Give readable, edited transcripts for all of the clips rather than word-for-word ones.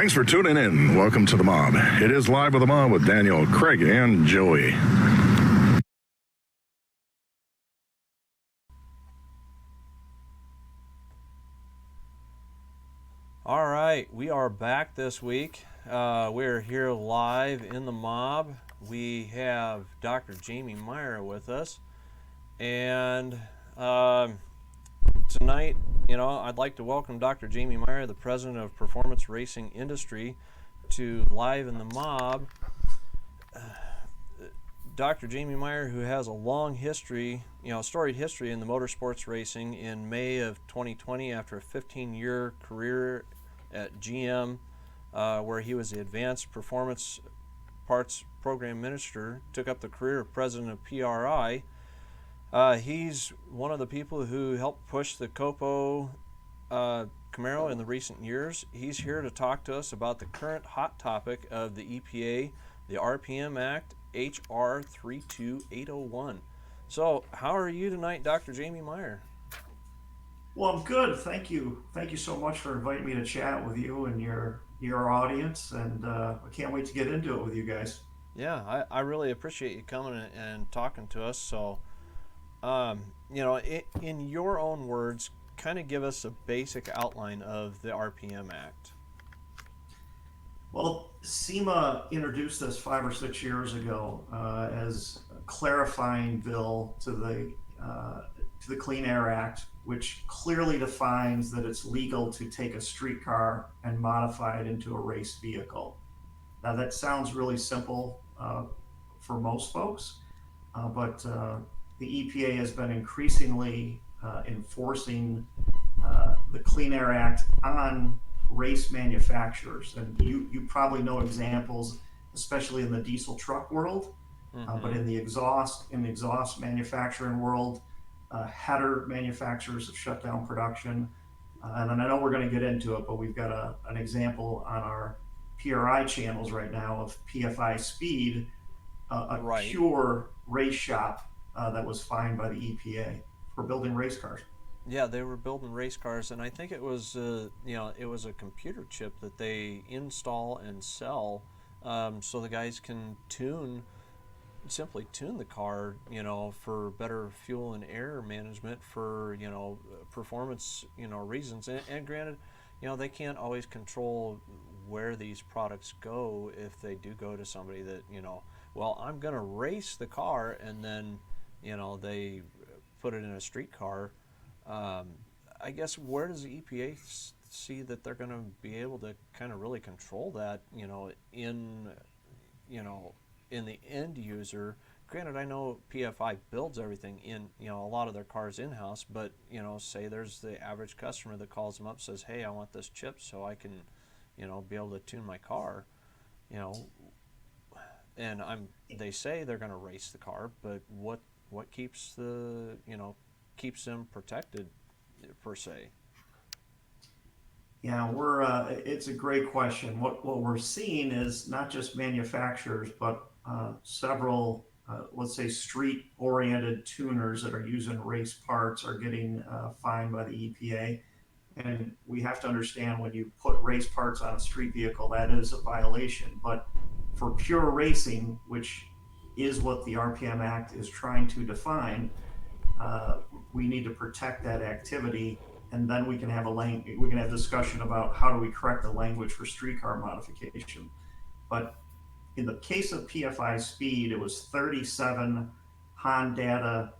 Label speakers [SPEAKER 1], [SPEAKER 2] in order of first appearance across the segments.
[SPEAKER 1] Thanks for tuning in. Welcome to The Mob. It is Live with The Mob with Daniel, Craig, and Joey.
[SPEAKER 2] All right, we are back this week. We're here live in The Mob. We have Dr. Jamie Meyer with us. And tonight, I'd like to welcome Dr. Jamie Meyer, the President of Performance Racing Industry, to Live in The Mob. Dr. Jamie Meyer, who has a long history, storied history in the motorsports racing, in May of 2020, after a 15-year career at GM, where he was the Advanced Performance Parts Program Minister, took up the career of President of PRI. He's one of the people who helped push the Copo Camaro in the recent years. He's here to talk to us about the current hot topic of the EPA, the RPM Act, HR 32801. So, how are you tonight, Dr. Jamie Meyer?
[SPEAKER 3] Well, I'm good. Thank you. Thank you so much for inviting me to chat with you and your audience. And I can't wait to get into it with you guys.
[SPEAKER 2] Yeah, I really appreciate you coming and talking to us. So, in your own words, kind of give us a basic outline of the RPM Act.
[SPEAKER 3] Well, SEMA introduced this 5 or 6 years ago as a clarifying bill to the Clean Air Act, which clearly defines that it's legal to take a streetcar and modify it into a race vehicle. Now, that sounds really simple for most folks, but the EPA has been increasingly enforcing the Clean Air Act on race manufacturers, and you probably know examples, especially in the diesel truck world, but in the exhaust manufacturing world, header manufacturers have shut down production, and then I know we're going to get into it, but we've got an example on our PRI channels right now of PFI Speed, a pure race shop that was fined by the EPA for building race cars.
[SPEAKER 2] Yeah, they were building race cars, and I think it was, it was a computer chip that they install and sell, so the guys can simply tune the car, for better fuel and air management, for performance, reasons. And granted, they can't always control where these products go if they do go to somebody that, well, I'm going to race the car, and then, they put it in a street car. I guess, where does the EPA see that they're going to be able to kind of really control that, in the end user? Granted, I know PFI builds everything in, a lot of their cars in-house, but, say there's the average customer that calls them up, says, hey, I want this chip so I can, be able to tune my car, and they say they're going to race the car, but what keeps keeps them protected, per se?
[SPEAKER 3] Yeah, it's a great question. What we're seeing is not just manufacturers, but several, let's say, street-oriented tuners that are using race parts are getting fined by the EPA. And we have to understand, when you put race parts on a street vehicle, that is a violation. But for pure racing, which is what the RPM Act is trying to define, we need to protect that activity, and then we can have discussion about how do we correct the language for streetcar modification. But in the case of PFI Speed, it was 37 Honda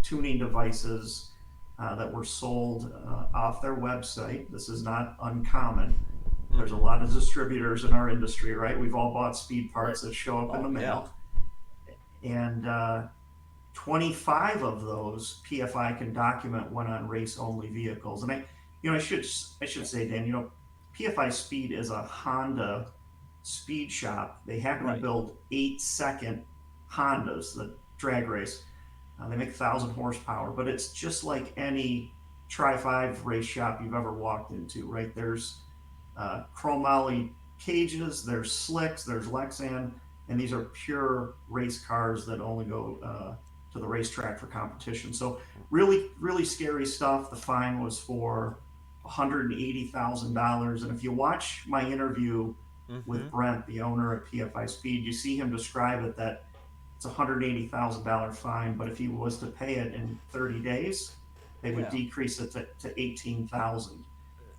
[SPEAKER 3] tuning devices that were sold off their website. This is not uncommon. There's a lot of distributors in our industry, right? We've all bought speed parts that show up in the mail. Yeah. And 25 of those PFI can document went on race-only vehicles. And I should say, Dan, PFI Speed is a Honda speed shop. They happen to build 8-second Hondas that drag race. They make 1,000 horsepower, but it's just like any Tri-5 race shop you've ever walked into, right? There's chromoly cages, there's slicks, there's Lexan, and these are pure race cars that only go to the racetrack for competition. So really, really scary stuff. The fine was for $180,000. And if you watch my interview with
[SPEAKER 2] Mm-hmm.
[SPEAKER 3] Brent, the owner of PFI Speed, you see him describe it that it's a $180,000 fine, but if he was to pay it in 30 days, they would
[SPEAKER 2] Yeah.
[SPEAKER 3] decrease it to 18,000.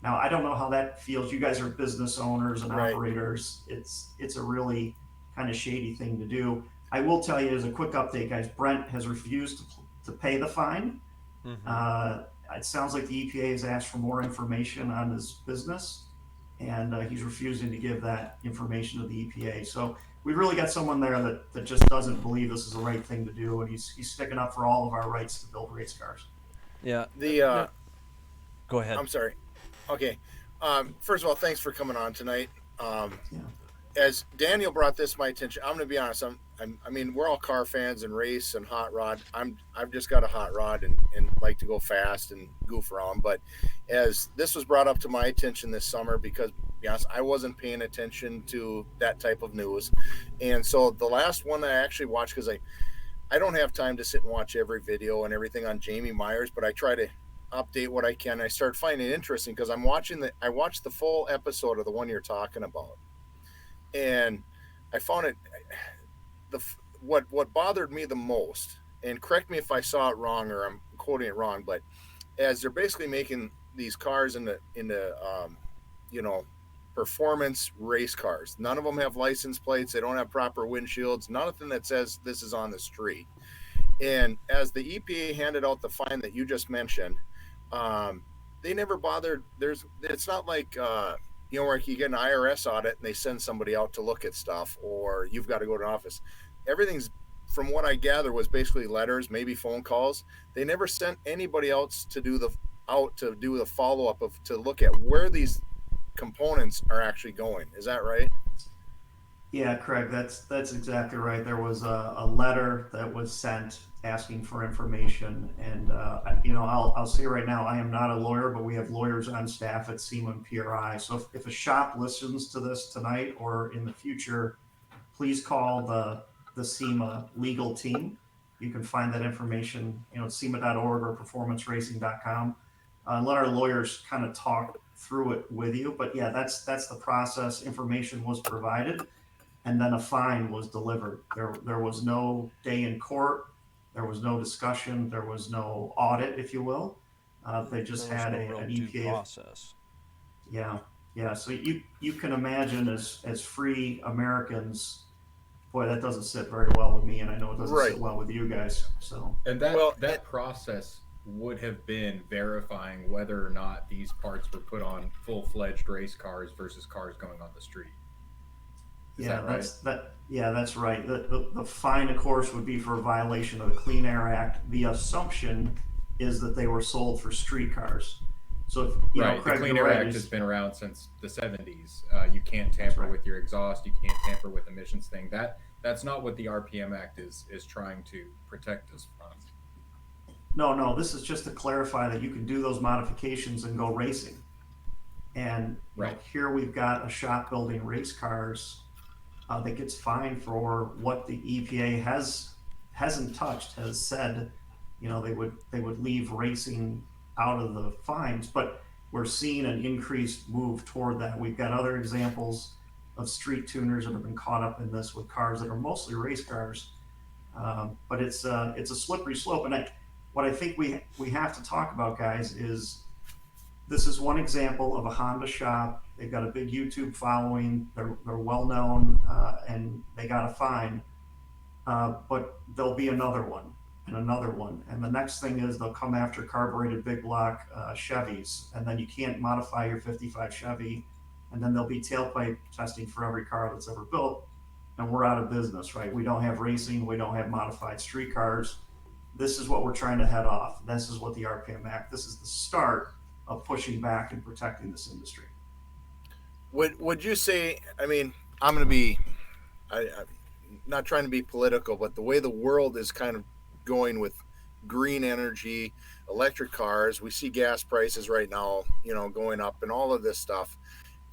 [SPEAKER 3] Now, I don't know how that feels. You guys are business owners and
[SPEAKER 4] Right.
[SPEAKER 3] operators. It's a really kind of shady thing to do. I will tell you as a quick update, guys, Brent has refused to pay the fine.
[SPEAKER 2] Mm-hmm.
[SPEAKER 3] It sounds like the EPA has asked for more information on his business, and he's refusing to give that information to the EPA. So we've really got someone there that just doesn't believe this is the right thing to do, and he's sticking up for all of our rights to build race cars.
[SPEAKER 2] Yeah.
[SPEAKER 4] The
[SPEAKER 2] Go ahead.
[SPEAKER 4] I'm sorry. Okay. First of all, thanks for coming on tonight.
[SPEAKER 3] Yeah.
[SPEAKER 4] As Daniel brought this to my attention, I'm going to be honest. I mean, we're all car fans and race and hot rod. I've just got a hot rod and like to go fast and goof around. But as this was brought up to my attention this summer, because to be honest, I wasn't paying attention to that type of news, and so the last one I actually watched, because I don't have time to sit and watch every video and everything on Jamie Myers, but I try to update what I can. I start finding it interesting because I watched the full episode of the one you're talking about, and I found it what bothered me the most, and correct me if I saw it wrong or I'm quoting it wrong, but as they're basically making these cars into you know, performance race cars. None of them have license plates. They don't have proper windshields. Nothing that says this is on the street. And as the EPA handed out the fine that you just mentioned, they never bothered. It's not like you know, where you get an IRS audit and they send somebody out to look at stuff, or you've got to go to an office. Everything's, from what I gather, was basically letters, maybe phone calls. They never sent anybody else to do the follow up to look at where these components are actually going. Is that right?
[SPEAKER 3] Yeah, Craig, that's exactly right. There was a letter that was sent asking for information, and you know, I'll say right now, I am not a lawyer, but we have lawyers on staff at SEMA and PRI. So if a shop listens to this tonight or in the future, please call the SEMA legal team. You can find that information, you know, at SEMA.org or performanceracing.com. Let our lawyers kind of talk through it with you. But yeah, that's the process. Information was provided, and then a fine was delivered. There was no day in court. There was no discussion. There was no audit, if you will. They just
[SPEAKER 2] There was
[SPEAKER 3] had
[SPEAKER 2] no real
[SPEAKER 3] an
[SPEAKER 2] due
[SPEAKER 3] EPA.
[SPEAKER 2] process.
[SPEAKER 3] Yeah, yeah. So you can imagine as free Americans, boy, that doesn't sit very well with me, and I know it doesn't
[SPEAKER 4] Right.
[SPEAKER 3] sit well with you guys. So
[SPEAKER 5] And that process would have been verifying whether or not these parts were put on full-fledged race cars versus cars going on the street. Is
[SPEAKER 3] yeah,
[SPEAKER 5] that right?
[SPEAKER 3] that's right. The fine, of course, would be for a violation of the Clean Air Act. The assumption is that they were sold for street cars. So if you know,
[SPEAKER 5] Right. The
[SPEAKER 3] Craig,
[SPEAKER 5] Clean
[SPEAKER 3] you're
[SPEAKER 5] Air
[SPEAKER 3] right,
[SPEAKER 5] Act
[SPEAKER 3] is-
[SPEAKER 5] has been around since the 70s. You can't tamper
[SPEAKER 3] right.
[SPEAKER 5] with your exhaust. You can't tamper with emissions thing. That's not what the RPM Act is trying to protect us from.
[SPEAKER 3] No, this is just to clarify that you can do those modifications and go racing. And you know,
[SPEAKER 5] Right.
[SPEAKER 3] here we've got a shop building race cars that gets fined for what the EPA hasn't touched, has said, you know, they would leave racing out of the fines, but we're seeing an increased move toward that. We've got other examples of street tuners that have been caught up in this with cars that are mostly race cars, but it's a slippery slope. And what I think we have to talk about, guys, is this is one example of a Honda shop. They've got a big YouTube following. They're well known, and they got a fine. But there'll be another one and another one, and the next thing is they'll come after carbureted big block Chevys, and then you can't modify your '55 Chevy, and then there'll be tailpipe testing for every car that's ever built, and we're out of business, right? We don't have racing. We don't have modified street cars. This is what we're trying to head off. This is what the RPM Act. This is the start of pushing back and protecting this industry.
[SPEAKER 4] Would you say? I mean, I'm going to be, I'm not trying to be political, but the way the world is kind of going with green energy, electric cars, we see gas prices right now, you know, going up and all of this stuff.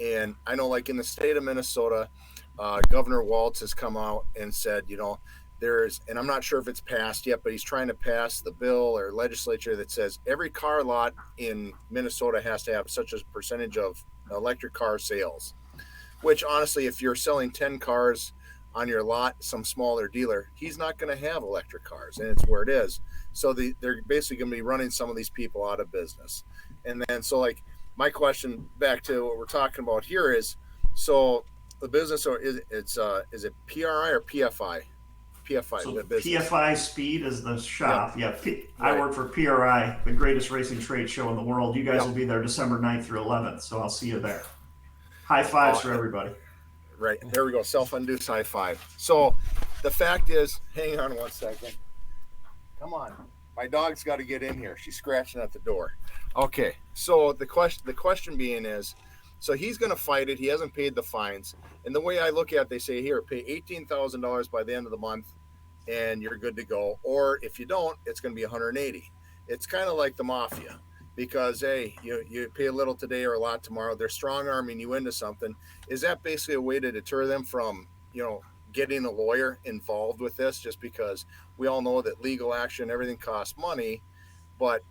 [SPEAKER 4] And I know, like in the state of Minnesota, Governor Walz has come out and said, you know, and I'm not sure if it's passed yet, but he's trying to pass the bill or legislature that says every car lot in Minnesota has to have such a percentage of electric car sales, which honestly, if you're selling 10 cars on your lot, some smaller dealer, he's not going to have electric cars, and it's where it is. So they're basically going to be running some of these people out of business. And then, so like my question back to what we're talking about here is, so the business, or is it PRI or PFI? PFI,
[SPEAKER 3] So
[SPEAKER 4] the business.
[SPEAKER 3] PFI Speed is the shop.
[SPEAKER 4] Yep.
[SPEAKER 3] Yeah, I
[SPEAKER 4] Right.
[SPEAKER 3] work for PRI, the greatest racing trade show in the world. You guys
[SPEAKER 4] Yep.
[SPEAKER 3] will be there December 9th through 11th, so I'll see you there. High fives for everybody.
[SPEAKER 4] Right, there we go, self-induced high five. So the fact is, hang on one second. Come on, my dog's got to get in here. She's scratching at the door. Okay, so the question being is, so he's going to fight it. He hasn't paid the fines, and the way I look at it, they say here, pay $18,000 by the end of the month, and you're good to go. Or if you don't, it's going to be 180. It's kind of like the mafia, because hey, you pay a little today or a lot tomorrow. They're strong arming you into something. Is that basically a way to deter them from getting a lawyer involved with this? Just because we all know that legal action, everything costs money, but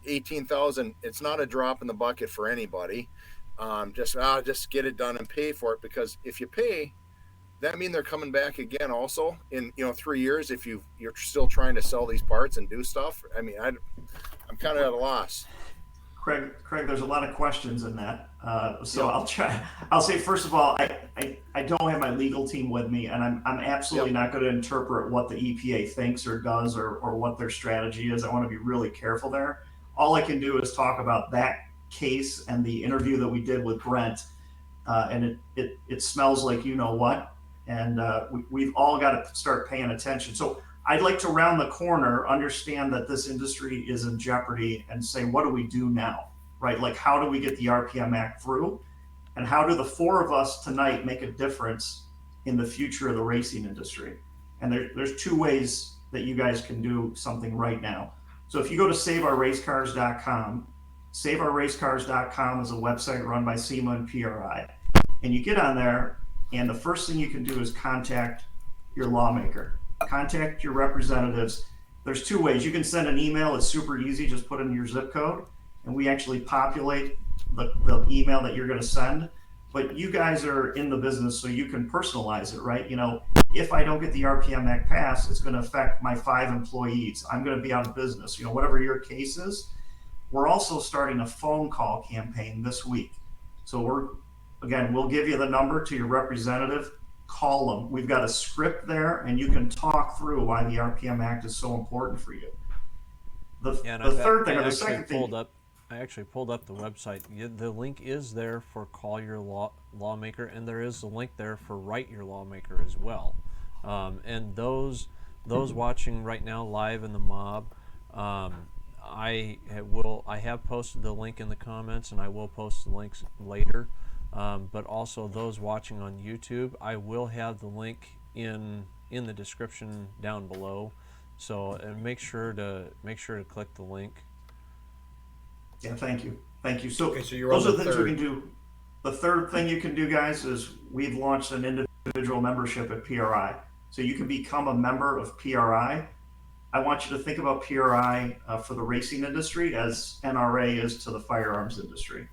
[SPEAKER 4] 18,000, it's not a drop in the bucket for anybody. Just get it done and pay for it, because if you pay, that mean they're coming back again also in 3 years if you're still trying to sell these parts and do stuff. I mean, I'm kind of at a loss.
[SPEAKER 3] Craig, there's a lot of questions in that. So
[SPEAKER 4] Yep.
[SPEAKER 3] I'll try. I'll say, first of all, I don't have my legal team with me, and I'm absolutely
[SPEAKER 4] Yep.
[SPEAKER 3] not going to interpret what the EPA thinks or does or what their strategy is. I want to be really careful there. All I can do is talk about that case and the interview that we did with Brent, and it smells like you know what, and we've all got to start paying attention. So I'd like to round the corner, understand that this industry is in jeopardy, and say, what do we do now, right? Like, how do we get the RPM Act through? And how do the four of us tonight make a difference in the future of the racing industry? And there's two ways that you guys can do something right now. So if you go to saveourracecars.com, saveourracecars.com is a website run by SEMA and PRI. And you get on there, and the first thing you can do is contact your lawmaker. Contact your representatives. There's two ways. You can send an email. It's super easy. Just put in your zip code, and we actually populate the email that you're going to send. But you guys are in the business, so you can personalize it, right? If I don't get the RPM Act passed, it's going to affect my 5 employees. I'm going to be out of business. Whatever your case is. We're also starting a phone call campaign this week. So we'll give you the number to your representative. Call them. We've got a script there, and you can talk through why the RPM Act is so important for you. The third thing, or the second thing.
[SPEAKER 2] I actually pulled up the website. The link is there for Call Your Lawmaker, and there is a link there for Write Your Lawmaker as well. And those watching right now live in the mob, I have posted the link in the comments, and I will post the links later. But also those watching on YouTube, I will have the link in the description down below. So make sure to click the link.
[SPEAKER 3] Yeah, thank you. So,
[SPEAKER 5] Okay, so you're
[SPEAKER 3] those
[SPEAKER 5] on
[SPEAKER 3] are
[SPEAKER 5] the
[SPEAKER 3] the things we
[SPEAKER 5] third.
[SPEAKER 3] can do. The third thing you can do, guys, is we've launched an individual membership at PRI. So you can become a member of PRI. I want you to think about PRI for the racing industry as NRA is to the firearms industry.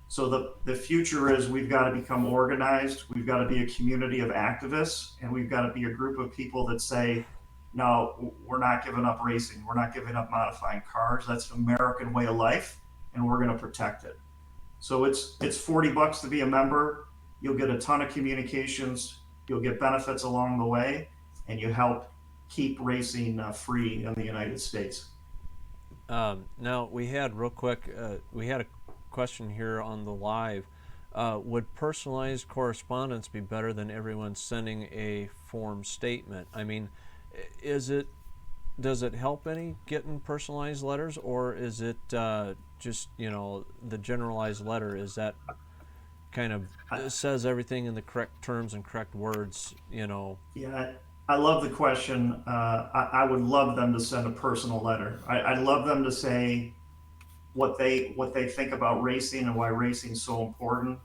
[SPEAKER 3] So the future is we've got to become organized. We've got to be a community of activists, and we've got to be a group of people that say, no, we're not giving up racing. We're not giving up modifying cars. That's an American way of life, and we're going to protect it. So it's $40 to be a member. You'll get a ton of communications. You'll get benefits along the way, and you help keep racing free in the United States.
[SPEAKER 2] Now we had we had a question here on the live. Would personalized correspondence be better than everyone sending a form statement? I mean, does it help any getting personalized letters, or is it just the generalized letter? Is that kind of says everything in the correct terms and correct words?
[SPEAKER 3] Yeah, I love the question. I would love them to send a personal letter. I'd love them to say what they think about racing and why racing is so important,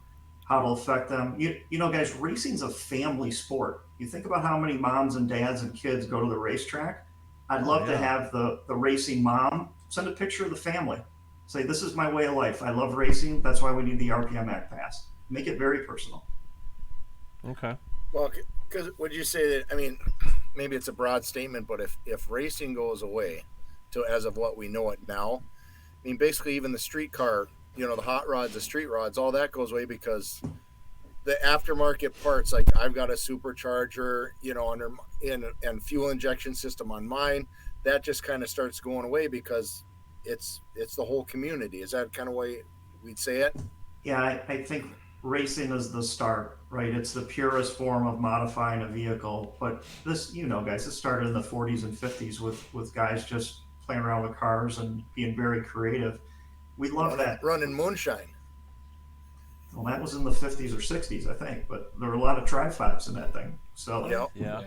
[SPEAKER 3] how it'll affect them. Guys, racing's a family sport. You think about how many moms and dads and kids go to the racetrack. I'd
[SPEAKER 2] Oh,
[SPEAKER 3] love to
[SPEAKER 2] yeah.
[SPEAKER 3] have the racing mom send a picture of the family. Say, this is my way of life. I love racing. That's why we need the RPM Act passed. Make it very personal.
[SPEAKER 2] Okay.
[SPEAKER 4] Well, because would you say that? I mean, maybe it's a broad statement, but if racing goes away, to as of what we know it now, I mean, basically even the streetcar, the hot rods, the street rods, all that goes away because the aftermarket parts, like I've got a supercharger, under and fuel injection system on mine, that just kind of starts going away because it's the whole community. Is that kind of way we'd say it?
[SPEAKER 3] Yeah, I think racing is the start, right? It's the purest form of modifying a vehicle. But this, guys, this started in the 40s and 50s with guys just playing around with cars and being very creative. We love that.
[SPEAKER 4] Running moonshine.
[SPEAKER 3] Well, that was in the 50s or 60s, I think, but there were a lot of tri-fives in that thing. So,
[SPEAKER 4] Yep.
[SPEAKER 2] Yeah.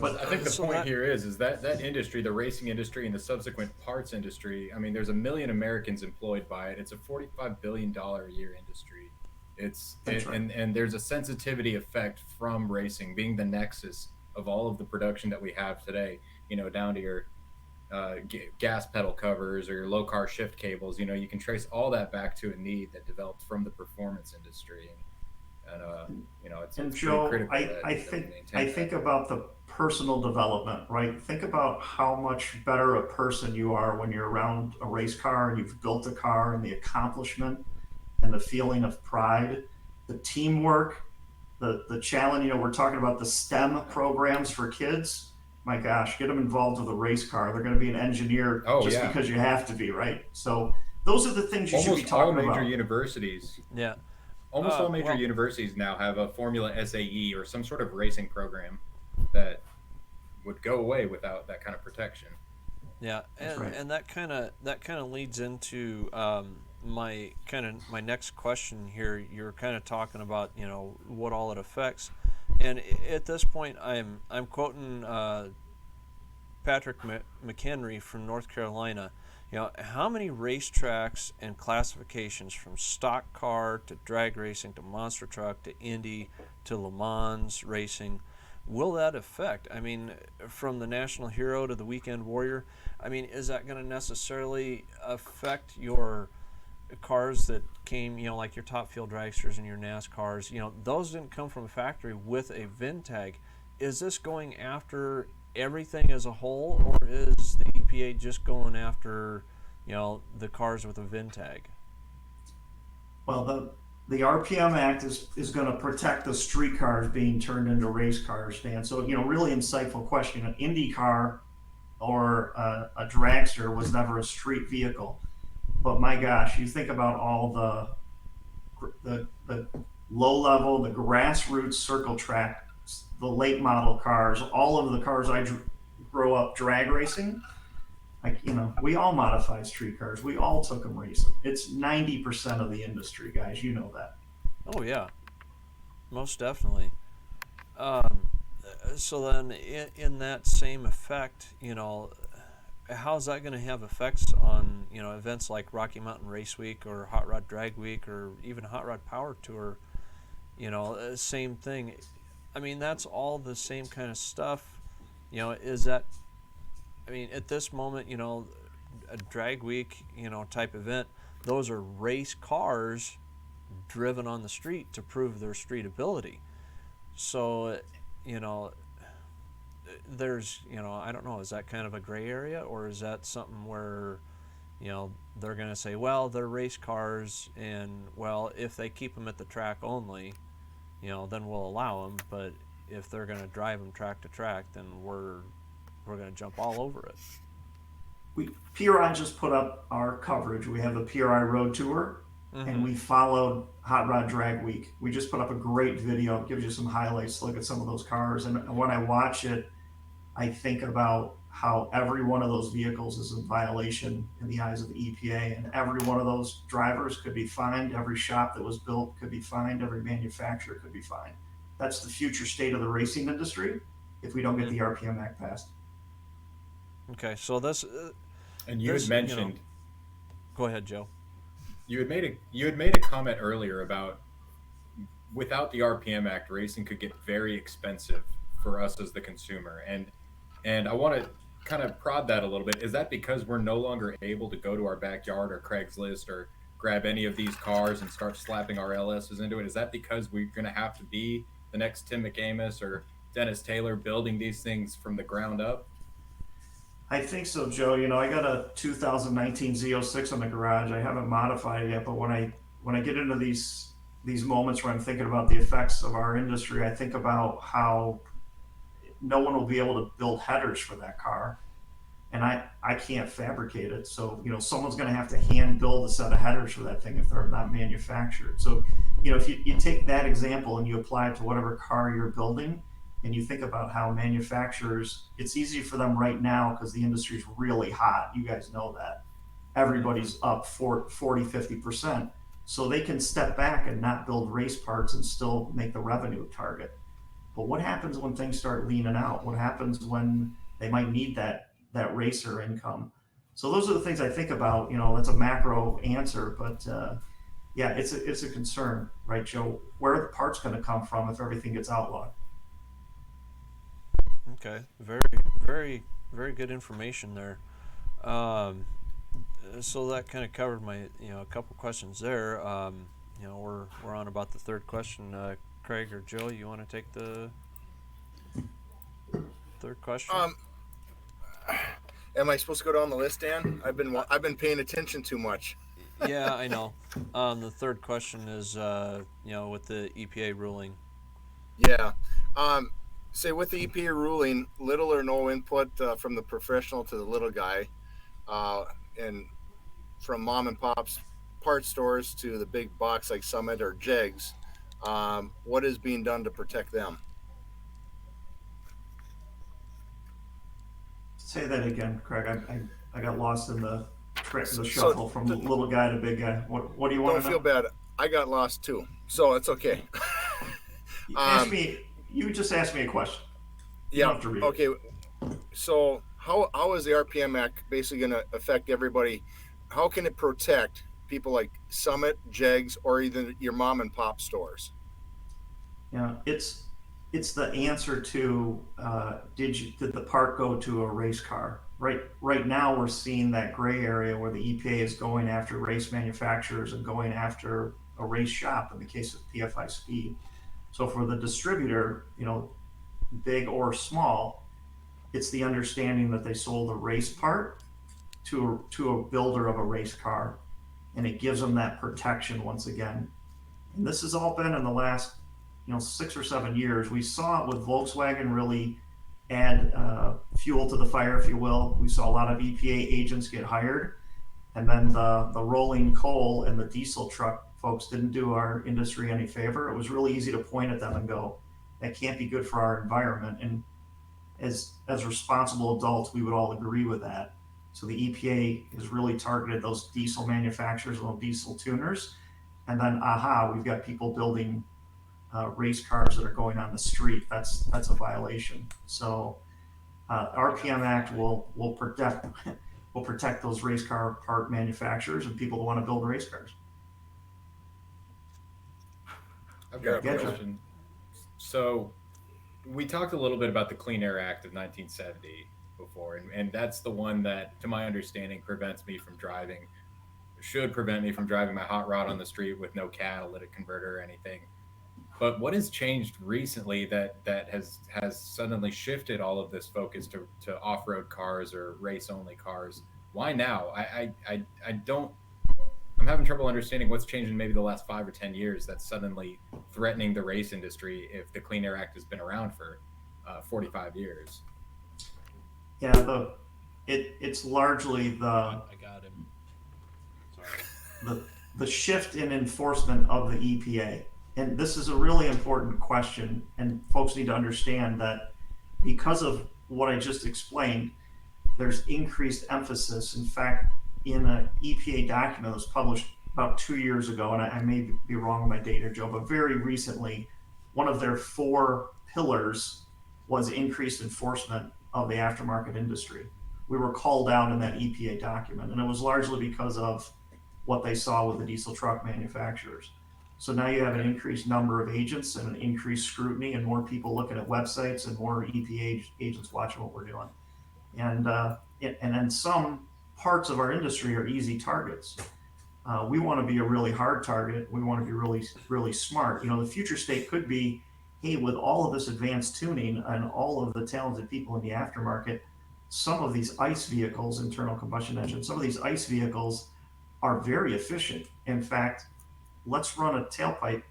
[SPEAKER 3] but
[SPEAKER 5] I think the
[SPEAKER 2] so
[SPEAKER 5] point
[SPEAKER 2] that-
[SPEAKER 5] here is that industry, the racing industry and the subsequent parts industry, I mean, there's 1 million Americans employed by it. It's a $45 billion a year industry.
[SPEAKER 3] That's right.
[SPEAKER 5] And there's a sensitivity effect from racing being the nexus of all of the production that we have today, down to your gas pedal covers or your low car shift cables. You can trace all that back to a need that developed from the performance industry. It's
[SPEAKER 3] and
[SPEAKER 5] pretty
[SPEAKER 3] Joe,
[SPEAKER 5] critical
[SPEAKER 3] I
[SPEAKER 5] that we maintain
[SPEAKER 3] I
[SPEAKER 5] that.
[SPEAKER 3] think about the personal development, right? Think about how much better a person you are when you're around a race car and you've built a car, and the accomplishment and the feeling of pride, the teamwork, the challenge. We're talking about the STEM programs for kids. My gosh, get them involved with a race car. They're going to be an engineer just
[SPEAKER 5] Yeah.
[SPEAKER 3] because you have to be, right? So those are the things you should be
[SPEAKER 5] Almost all
[SPEAKER 3] talking
[SPEAKER 5] major
[SPEAKER 3] about.
[SPEAKER 5] universities
[SPEAKER 2] Yeah.
[SPEAKER 5] Almost all major
[SPEAKER 2] well-
[SPEAKER 5] universities now have a Formula SAE or some sort of racing program that would go away without that kind of protection.
[SPEAKER 2] Yeah,
[SPEAKER 3] That's
[SPEAKER 2] and
[SPEAKER 3] right.
[SPEAKER 2] and that kind of leads into my next question here. You're kind of talking about what all it affects, and at this point, I'm quoting Patrick McHenry from North Carolina. How many racetracks and classifications from stock car to drag racing to monster truck to Indy to Le Mans racing will that affect? I mean, from the national hero to the weekend warrior, I mean, is that going to necessarily affect your cars that came, like your top fuel dragsters and your NASCARs? Those didn't come from a factory with a VIN tag. Is this going after everything as a whole, or is the EPA just going after, the cars with a VIN tag?
[SPEAKER 3] Well, the RPM Act is going to protect the street cars being turned into race cars, Dan. So, really insightful question. An Indy car or a dragster was never a street vehicle. But my gosh, you think about all the low level, the grassroots circle track, the late model cars, all of the cars I grew up drag racing. We all modified street cars. We all took them racing. It's 90% of the industry, guys. You know that.
[SPEAKER 2] Oh yeah, most definitely. Um, so then, in that same effect, how's that going to have effects on events like Rocky Mountain Race Week or Hot Rod Drag Week or even Hot Rod Power Tour? Same thing. I mean, that's all the same kind of stuff. Is that? I mean, at this moment, a drag week, type event, those are race cars driven on the street to prove their street ability. So, there's, I don't know, is that kind of a gray area, or is that something where, they're going to say, well, they're race cars, and, well, if they keep them at the track only, then we'll allow them, but if they're going to drive them track to track, then we're going to jump all over it.
[SPEAKER 3] PRI just put up our coverage. We have the PRI Road Tour, and we followed Hot Rod Drag Week. We just put up a great video. It gives you some highlights. Look at some of those cars. And when I watch it, I think about how every one of those vehicles is in violation in the eyes of the EPA. And every one of those drivers could be fined. Every shop that was built could be fined. Every manufacturer could be fined. That's the future state of the racing industry if we don't get the RPM Act passed.
[SPEAKER 2] Okay, so this...
[SPEAKER 5] And you had mentioned...
[SPEAKER 2] Go ahead, Joe.
[SPEAKER 5] You had made a comment earlier about without the RPM Act, racing could get very expensive for us as the consumer. And I want to kind of prod that a little bit. Is that because we're no longer able to go to our backyard or Craigslist or grab any of these cars and start slapping our LSs into it? Is that because we're going to have to be the next Tim McAmis or Dennis Taylor building these things from the ground up?
[SPEAKER 3] I think so, Joe. You know, I got a 2019 Z06 in the garage. I haven't modified it yet, but when I get into these moments where I'm thinking about the effects of our industry, I think about how no one will be able to build headers for that car, and I can't fabricate it. So, you know, someone's going to have to hand build a set of headers for that thing if they're not manufactured. So, you know, if you take that example and you apply it to whatever car you're building, and you think about how manufacturers, it's easy for them right now because the industry is really hot. You guys know that. Everybody's up 40, 50%. So they can step back and not build race parts and still make the revenue target. But what happens when things start leaning out? What happens when they might need that racer income? So those are the things I think about. You know, that's a macro answer, but yeah, it's a concern, right, Joe? Where are the parts going to come from if everything gets outlawed?
[SPEAKER 2] Okay, very, very, very good information there. Um, so that kind of covered my, a couple questions there. We're on about the third question. Craig or Joe, you want to take the third question?
[SPEAKER 4] Am I supposed to go down the list, Dan? I've been paying attention too much.
[SPEAKER 2] Yeah, I know. The third question is, with the EPA ruling.
[SPEAKER 4] Yeah. Say with the EPA ruling, little or no input from the professional to the little guy, and from mom and pop's part stores to the big box like Summit or Jegs. What is being done to protect them?
[SPEAKER 3] Say that again, Craig. I got lost in the shuffle from little guy to big guy. What do you want to know?
[SPEAKER 4] Don't feel bad. I got lost too, so it's okay.
[SPEAKER 3] You just asked me a question. You
[SPEAKER 4] Yeah.
[SPEAKER 3] don't have to read it.
[SPEAKER 4] Okay. So how is the RPM Act basically going to affect everybody? How can it protect people like Summit, Jegs, or even your mom and pop stores?
[SPEAKER 3] Yeah, it's the answer to did the part go to a race car? Right now we're seeing that gray area where the EPA is going after race manufacturers and going after a race shop in the case of PFI Speed. So for the distributor, big or small, it's the understanding that they sold a race part to a builder of a race car, and it gives them that protection once again. And this has all been in the last 6 or 7 years. We saw it with Volkswagen really add fuel to the fire, if you will. We saw a lot of EPA agents get hired, and then the rolling coal and the diesel truck folks didn't do our industry any favor. It was really easy to point at them and go, that can't be good for our environment. And as responsible adults, we would all agree with that. So the EPA has really targeted those diesel manufacturers, those diesel tuners, and then we've got people building race cars that are going on the street. That's a violation. So RPM Act will protect those race car part manufacturers and people that want to build race cars.
[SPEAKER 5] I've got a
[SPEAKER 3] Gotcha.
[SPEAKER 5] question. So we talked a little bit about the Clean Air Act of 1970 before, and that's the one that, to my understanding, should prevent me from driving my hot rod on the street with no catalytic converter or anything. But what has changed recently that has suddenly shifted all of this focus to off-road cars or race-only cars? Why now? I'm having trouble understanding what's changed in maybe the last 5 or 10 years that's suddenly threatening the race industry if the Clean Air Act has been around for 45 years.
[SPEAKER 3] Yeah, it's largely
[SPEAKER 2] I got him. Sorry.
[SPEAKER 3] the shift in enforcement of the EPA. And this is a really important question, and folks need to understand that because of what I just explained, there's increased emphasis. In fact, in an EPA document that was published about 2 years ago, and I may be wrong with my data, Joe, but very recently, one of their 4 pillars was increased enforcement of the aftermarket industry. We were called out in that EPA document, and it was largely because of what they saw with the diesel truck manufacturers. So now you have an increased number of agents and an increased scrutiny and more people looking at websites and more EPA agents watching what we're doing. And then some parts of our industry are easy targets. We want to be a really hard target. We want to be really, really smart. The future state could be, hey, with all of this advanced tuning and all of the talented people in the aftermarket, some of these ICE vehicles, internal combustion engines, some of these ICE vehicles are very efficient. In fact, let's run a tailpipe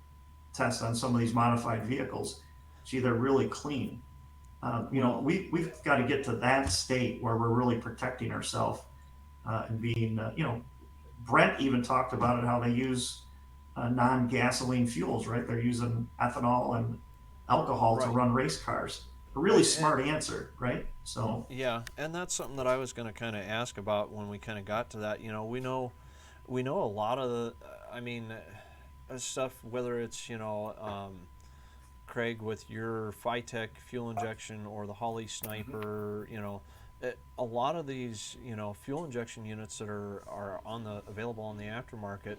[SPEAKER 3] test on some of these modified vehicles. Gee, they're really clean. We've got to get to that state where we're really protecting ourselves and being, Brent even talked about it, how they use non-gasoline fuels, right? They're using ethanol and alcohol to run race cars. A really smart answer, right? So
[SPEAKER 2] yeah, and that's something that I was going to kind of ask about when we kind of got to that. We know a lot of the, stuff, whether it's Craig with your Phytech fuel injection or the Holly Sniper, a lot of these fuel injection units that are available on the aftermarket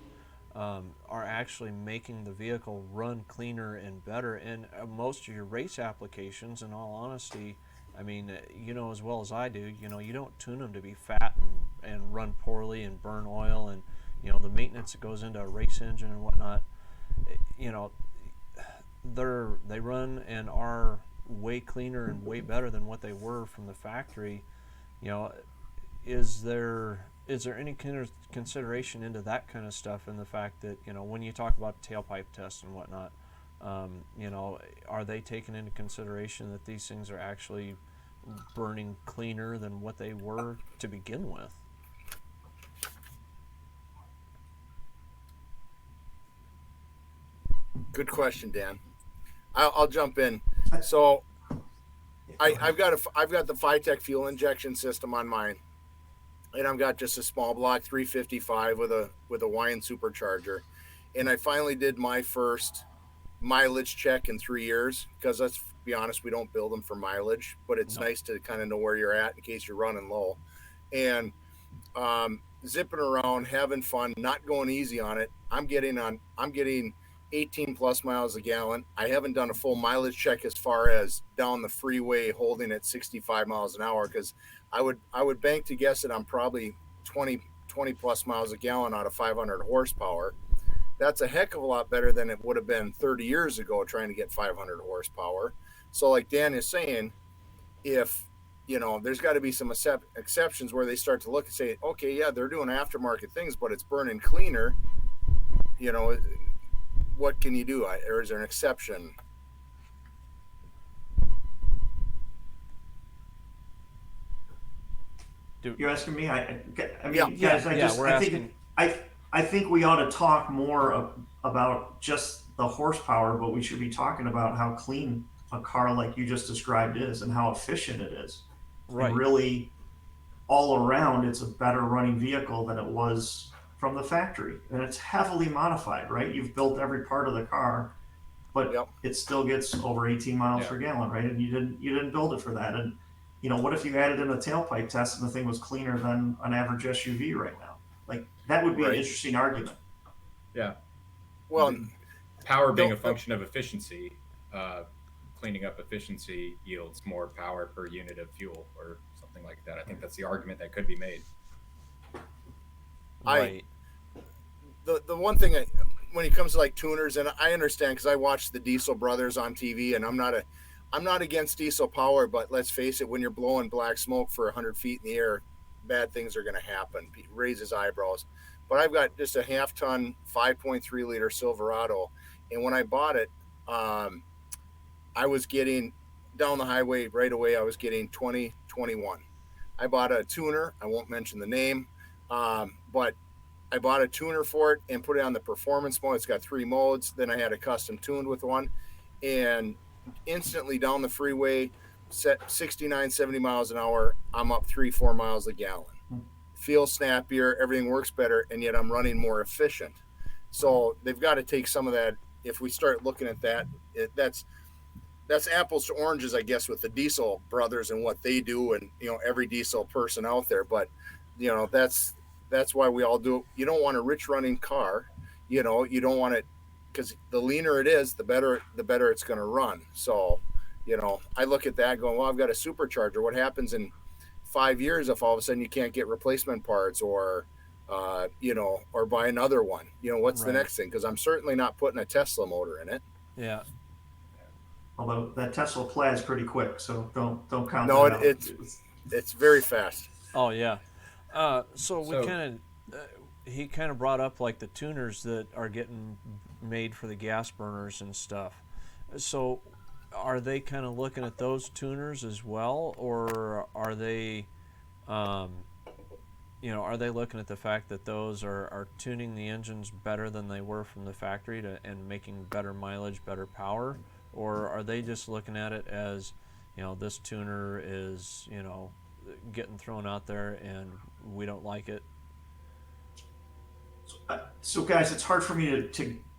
[SPEAKER 2] are actually making the vehicle run cleaner and better. And most of your race applications, in all honesty, as well as I do, you don't tune them to be fat and run poorly and burn oil, and the maintenance that goes into a race engine and whatnot. They run and are way cleaner and way better than what they were from the factory. Is there any consideration into that kind of stuff, and the fact that when you talk about tailpipe tests and whatnot, are they taking into consideration that these things are actually burning cleaner than what they were to begin with?
[SPEAKER 4] Good question, Dan. I'll jump in. So I've got the Phytech fuel injection system on mine, and I've got just a small block 355 with a Wine supercharger. And I finally did my first mileage check in 3 years, because let's be honest, we don't build them for mileage, but it's nice to kind of know where you're at in case you're running low. And zipping around, having fun, not going easy on it. I'm getting 18 plus miles a gallon. I haven't done a full mileage check as far as down the freeway holding at 65 miles an hour, because I would bank to guess that I'm probably 20 plus miles a gallon out of 500 horsepower. That's a heck of a lot better than it would have been 30 years ago trying to get 500 horsepower. So like Dan is saying, if there's got to be some exceptions where they start to look and say, okay, yeah, they're doing aftermarket things, but it's burning cleaner. What can you do? Or is there an exception?
[SPEAKER 3] you're asking me? I think we ought to talk more about just the horsepower, but we should be talking about how clean a car like you just described is and how efficient it is.
[SPEAKER 2] Right.
[SPEAKER 3] And really, all around, it's a better running vehicle than it was from the factory, and it's heavily modified, right? You've built every part of the car, but it still gets over 18 miles per gallon, right? And you didn't build it for that. And what if you added in a tailpipe test and the thing was cleaner than an average SUV right now? Like, that would be an interesting argument.
[SPEAKER 5] Yeah.
[SPEAKER 4] Well,
[SPEAKER 5] power being a function of efficiency, cleaning up efficiency yields more power per unit of fuel or something like that. I think that's the argument that could be made.
[SPEAKER 2] Right.
[SPEAKER 4] The one thing when it comes to like tuners, and I understand because I watch the Diesel brothers on TV, and I'm not against diesel power, but let's face it, when you're blowing black smoke for 100 feet in the air, bad things are going to happen. Raise his eyebrows. But I've got just a half-ton, 5.3 liter Silverado, and when I bought it, I was getting down the highway right away. I was getting 20, 21. I bought a tuner. I won't mention the name, but I bought a tuner for it and put it on the performance mode. It's got 3 modes. Then I had a custom tuned with one, and instantly down the freeway, set 69, 70 miles an hour. I'm up 3-4 miles a gallon. Feels snappier. Everything works better, and yet I'm running more efficient. So they've got to take some of that. If we start looking at that, that's apples to oranges, I guess, with the Diesel brothers and what they do, and every diesel person out there. But that's why we all do it. You don't want a rich running car. You don't want it because the leaner it is, the better it's going to run. So, I look at that going, well, I've got a supercharger. What happens in 5 years if all of a sudden you can't get replacement parts or or buy another one? What's the
[SPEAKER 2] Right.
[SPEAKER 4] next thing? Because I'm certainly not putting a Tesla motor in it.
[SPEAKER 2] Yeah.
[SPEAKER 3] Although that Tesla Plaid's pretty quick, so don't count
[SPEAKER 4] No,
[SPEAKER 3] that out.
[SPEAKER 4] it's very fast.
[SPEAKER 2] Oh yeah. So we
[SPEAKER 5] So-
[SPEAKER 2] kind of he kind of brought up like the tuners that are getting made for the gas burners and stuff. So are they kind of looking at those tuners as well, or are they, are they looking at the fact that those are tuning the engines better than they were from the factory and making better mileage, better power, or are they just looking at it as, this tuner is, getting thrown out there and we don't like it?
[SPEAKER 3] So guys, it's hard for me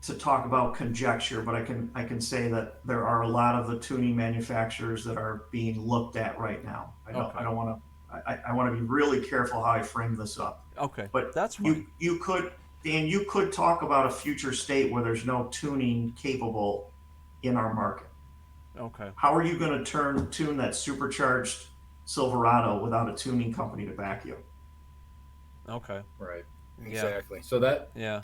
[SPEAKER 3] to talk about conjecture, but I can say that there are a lot of the tuning manufacturers that are being looked at right now. I don't want to. I want to be really careful how I frame this up.
[SPEAKER 2] Okay,
[SPEAKER 3] But
[SPEAKER 2] that's fine.
[SPEAKER 3] you could, Dan, you could talk about a future state where there's no tuning capable in our market.
[SPEAKER 2] Okay.
[SPEAKER 3] How are you going to tune that supercharged Silverado without a tuning company to back you?
[SPEAKER 2] Okay.
[SPEAKER 5] Right.
[SPEAKER 4] Exactly.
[SPEAKER 5] So that
[SPEAKER 2] Yeah.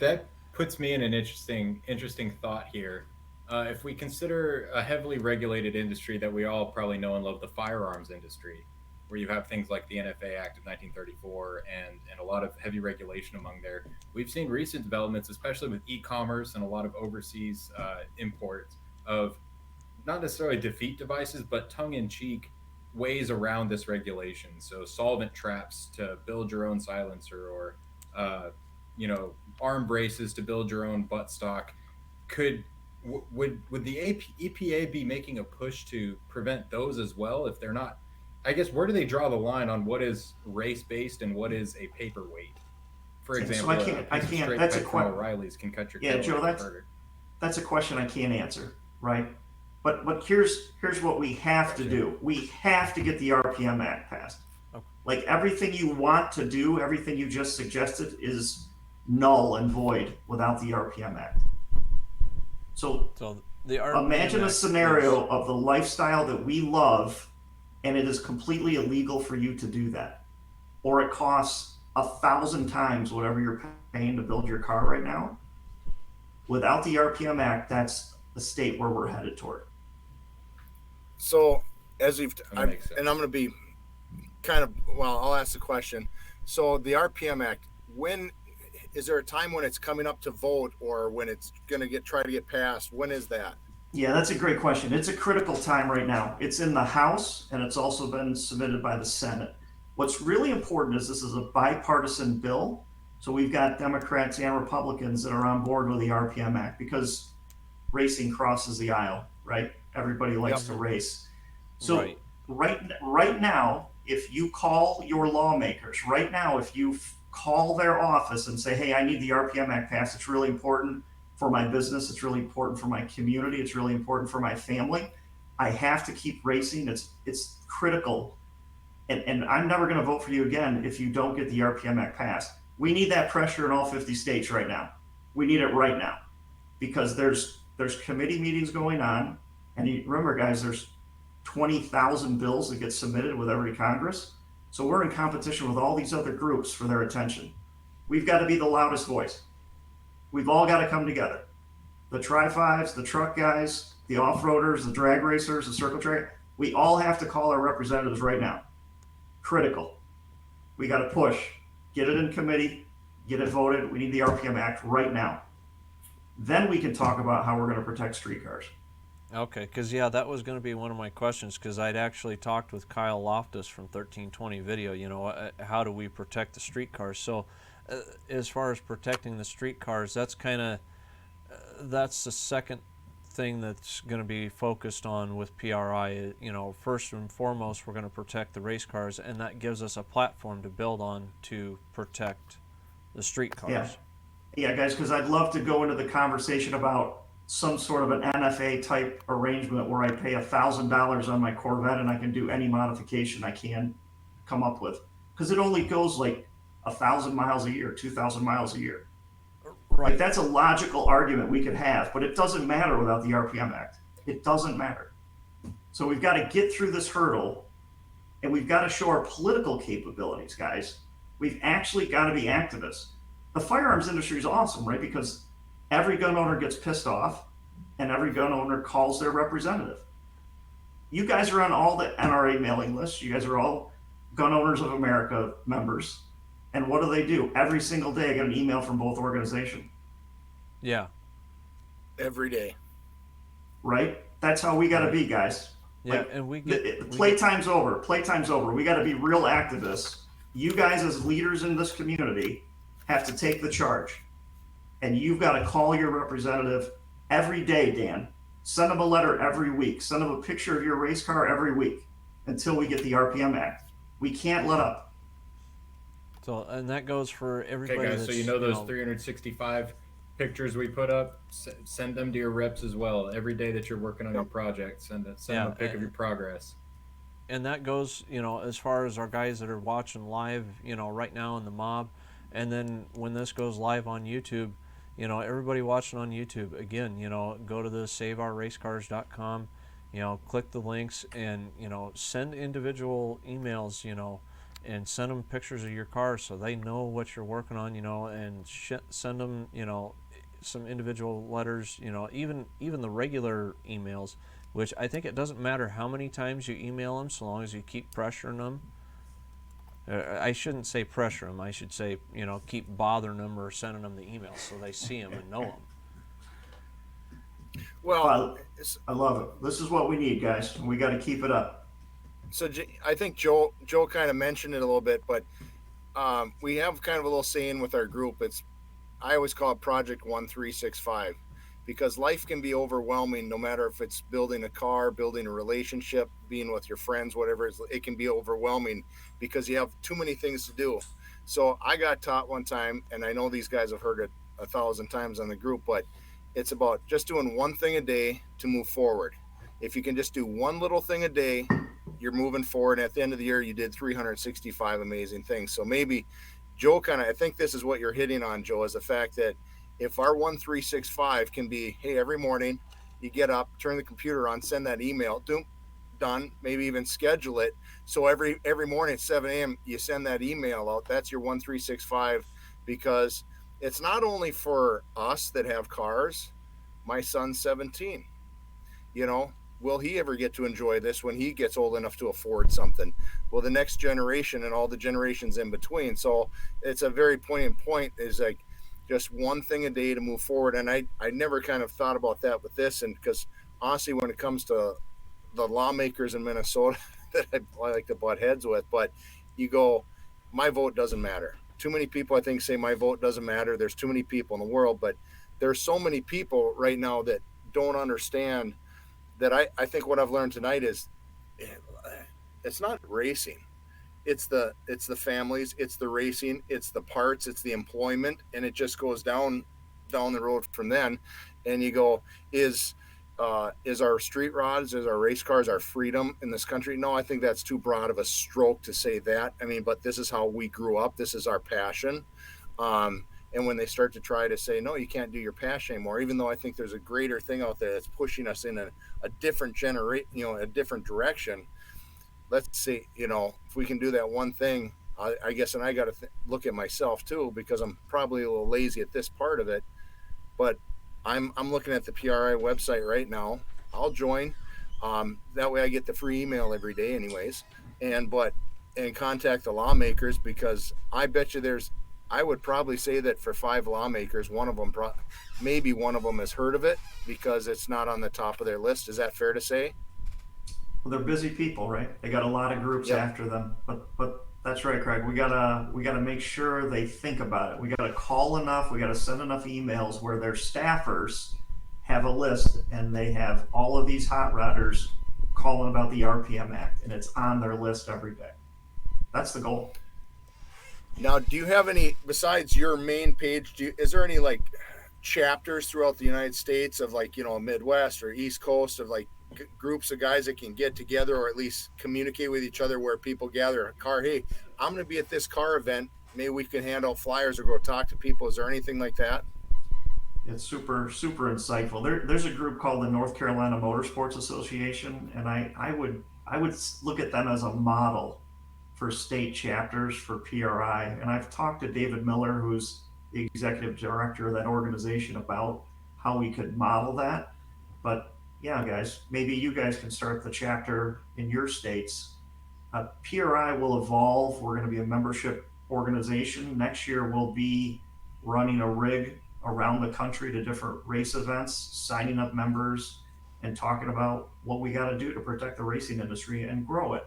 [SPEAKER 5] puts me in an interesting thought here. If we consider a heavily regulated industry that we all probably know and love, the firearms industry, where you have things like the NFA Act of 1934 and a lot of heavy regulation among there, we've seen recent developments, especially with e-commerce and a lot of overseas imports of not necessarily defeat devices, but tongue-in-cheek ways around this regulation. So solvent traps to build your own silencer, or arm braces to build your own buttstock. Would the EPA be making a push to prevent those as well? If they're not, I guess, where do they draw the line on what is race based and what is a paperweight? For
[SPEAKER 3] So
[SPEAKER 5] example,
[SPEAKER 3] I
[SPEAKER 5] a
[SPEAKER 3] can't.
[SPEAKER 5] piece of straight
[SPEAKER 3] That's a
[SPEAKER 5] pipe from
[SPEAKER 3] question.
[SPEAKER 5] O'Reilly's can cut your
[SPEAKER 3] Yeah,
[SPEAKER 5] tail
[SPEAKER 3] Joe.
[SPEAKER 5] like a converter.
[SPEAKER 3] That's a question I can't answer, right? But here's what we have to do. We have to get the RPM Act passed.
[SPEAKER 2] Okay.
[SPEAKER 3] Like everything you want to do, everything you just suggested is null and void without the RPM Act. So
[SPEAKER 2] So the RPM
[SPEAKER 3] imagine a
[SPEAKER 2] Act
[SPEAKER 3] scenario
[SPEAKER 2] is-
[SPEAKER 3] of the lifestyle that we love, and it is completely illegal for you to do that, or it costs 1,000 times whatever you're paying to build your car right now. Without the RPM Act, that's the state where we're headed toward.
[SPEAKER 4] So as we've,
[SPEAKER 5] That makes sense.
[SPEAKER 4] and I'm going to be I'll ask the question. So the RPM Act, when is there a time when it's coming up to vote, or when it's going to try to get passed? When is that?
[SPEAKER 3] Yeah, that's a great question. It's a critical time right now. It's in the House, and it's also been submitted by the Senate. What's really important is this is a bipartisan bill. So we've got Democrats and Republicans that are on board with the RPM Act, because racing crosses the aisle, right? Everybody likes to race. So right now, if you call your lawmakers, right now, if you call their office and say, hey, I need the RPM Act passed, it's really important for my business, it's really important for my community, it's really important for my family, I have to keep racing, it's critical. And I'm never going to vote for you again if you don't get the RPM Act passed. We need that pressure in all 50 states right now. We need it right now, because there's committee meetings going on, and remember, guys, there's 20,000 bills that get submitted with every Congress. So we're in competition with all these other groups for their attention. We've got to be the loudest voice. We've all got to come together. The Tri-Fives, the truck guys, the off-roaders, the drag racers, the circle track, we all have to call our representatives right now. Critical. We got to push. Get it in committee, get it voted. We need the RPM Act right now. Then we can talk about how we're going to protect streetcars.
[SPEAKER 2] Okay, because that was going to be one of my questions, because I'd actually talked with Kyle Loftus from 1320 Video, how do we protect the streetcars? So as far as protecting the streetcars, that's kind of, that's the second thing that's going to be focused on with PRI. First and foremost, we're going to protect the race cars, and that gives us a platform to build on to protect the street cars.
[SPEAKER 3] Yeah, guys, because I'd love to go into the conversation about some sort of an NFA type arrangement where I pay $1,000 on my Corvette and I can do any modification I can come up with, because it only goes like 1,000 miles a year, 2,000 miles a year. Like, that's a logical argument we could have, but it doesn't matter without the RPM Act. It doesn't matter. So we've got to get through this hurdle, and we've got to show our political capabilities, guys. We've actually got to be activists. The firearms industry is awesome, right? Because every gun owner gets pissed off, and every gun owner calls their representative. You guys are on all the NRA mailing lists. You guys are all Gun Owners of America members. And what do? Every single day I get an email from both organizations.
[SPEAKER 2] Yeah.
[SPEAKER 4] Every day.
[SPEAKER 3] Right? That's how we got to be, guys.
[SPEAKER 2] Yeah,
[SPEAKER 3] like,
[SPEAKER 2] and we get
[SPEAKER 3] playtime's over. Playtime's over. We got to be real activists. You guys, as leaders in this community, have to take the charge. And you've got to call your representative every day, Dan. Send them a letter every week. Send them a picture of your race car every week until we get the RPM Act. We can't let up.
[SPEAKER 2] So, and that goes for everybody.
[SPEAKER 5] Okay, guys, so those 365 pictures we put up, send them to your reps as well. Every day that you're working on your project, send them a pic of your progress.
[SPEAKER 2] And that goes, as far as our guys that are watching live, right now in the mob. And then when this goes live on YouTube, everybody watching on YouTube, again, go to the saveourracecars.com, click the links and, send individual emails, and send them pictures of your car so they know what you're working on, and send them, some individual letters, even the regular emails, which I think it doesn't matter how many times you email them so long as you keep pressuring them. I shouldn't say pressure them. I should say, keep bothering them or sending them the emails so they see them and know them.
[SPEAKER 4] Well,
[SPEAKER 3] I love it. This is what we need, guys. And we got to keep it up.
[SPEAKER 4] So I think Joe kind of mentioned it a little bit, but we have kind of a little saying with our group. I always call it Project 1365, because life can be overwhelming, no matter if it's building a car, building a relationship, being with your friends, whatever it can be overwhelming because you have too many things to do. So I got taught one time, and I know these guys have heard it 1,000 times on the group, but it's about just doing one thing a day to move forward. If you can just do one little thing a day, you're moving forward. And at the end of the year, you did 365 amazing things. So maybe Joe I think this is what you're hitting on, Joe, is the fact that if our 1365 can be, hey, every morning you get up, turn the computer on, send that email, done, maybe even schedule it. So every morning at 7 a.m. you send that email out. That's your 1365, because it's not only for us that have cars. My son's 17. Will he ever get to enjoy this when he gets old enough to afford something? Well, the next generation and all the generations in between. So it's a very poignant point, is like just one thing a day to move forward. And I never kind of thought about that with this. And because honestly, when it comes to the lawmakers in Minnesota that I like to butt heads with, but you go, my vote doesn't matter. Too many people, I think, say my vote doesn't matter. There's too many people in the world, but there's so many people right now that don't understand that. I think what I've learned tonight is it's not racing. It's the families, it's the racing, it's the parts, it's the employment, and it just goes down the road from then. And you go, is our street rods, is our race cars our freedom in this country? No, I think that's too broad of a stroke to say that. I mean, but this is how we grew up. This is our passion. And when they start to try to say, no, you can't do your passion anymore, even though I think there's a greater thing out there that's pushing us in a different a different direction. Let's see, if we can do that one thing, I guess, and I got to look at myself too, because I'm probably a little lazy at this part of it, but I'm looking at the PRI website right now. I'll join. That way I get the free email every day anyways, and contact the lawmakers, because I bet you I would probably say that for 5 lawmakers, maybe one of them has heard of it, because it's not on the top of their list. Is that fair to say?
[SPEAKER 3] Well, they're busy people, right? They got a lot of groups after them, but that's right, Craig. We gotta make sure they think about it. We gotta call enough. We gotta send enough emails where their staffers have a list, and they have all of these hot rodders calling about the RPM Act, and it's on their list every day. That's the goal.
[SPEAKER 4] Now, do you have any, besides your main page, is there any like chapters throughout the United States of like, Midwest or East Coast of like groups of guys that can get together, or at least communicate with each other, where people gather a car? Hey, I'm going to be at this car event. Maybe we can hand out flyers or go talk to people. Is there anything like that?
[SPEAKER 3] It's super insightful. There's a group called the North Carolina Motorsports Association, and I would look at them as a model for state chapters for PRI. And I've talked to David Miller, who's the executive director of that organization, about how we could model that. But yeah, guys, maybe you guys can start the chapter in your states. PRI will evolve. We're going to be a membership organization. Next year, we'll be running a rig around the country to different race events, signing up members, and talking about what we got to do to protect the racing industry and grow it,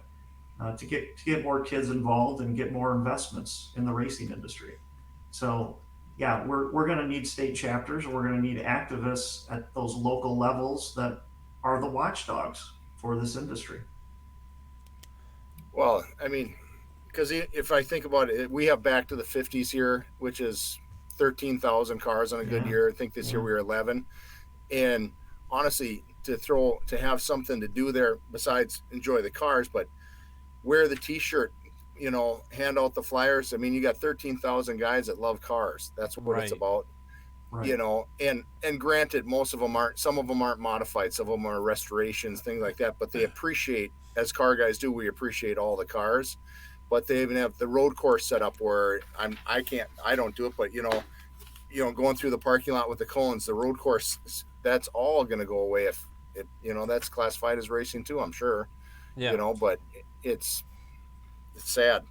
[SPEAKER 3] to get more kids involved and get more investments in the racing industry. So, yeah, we're going to need state chapters. We're going to need activists at those local levels that are the watchdogs for this industry.
[SPEAKER 4] Well, I mean, because if I think about it, we have back to the 50s here, which is 13,000 cars on a good
[SPEAKER 3] Yeah.
[SPEAKER 4] year. I think this year we were 11. And honestly, to have something to do there besides enjoy the cars, but wear the T-shirt, hand out the flyers. I mean, you got 13,000 guys that love cars. That's what it's
[SPEAKER 2] Right.
[SPEAKER 4] about.
[SPEAKER 3] Right.
[SPEAKER 4] And granted, most of them aren't. Some of them aren't modified. Some of them are restorations, things like that. But they appreciate, as car guys do, we appreciate all the cars. But they even have the road course set up where I don't do it, but going through the parking lot with the cones, the road course, that's all going to go away if it, that's classified as racing too, I'm sure.
[SPEAKER 2] Yeah.
[SPEAKER 4] But it's sad.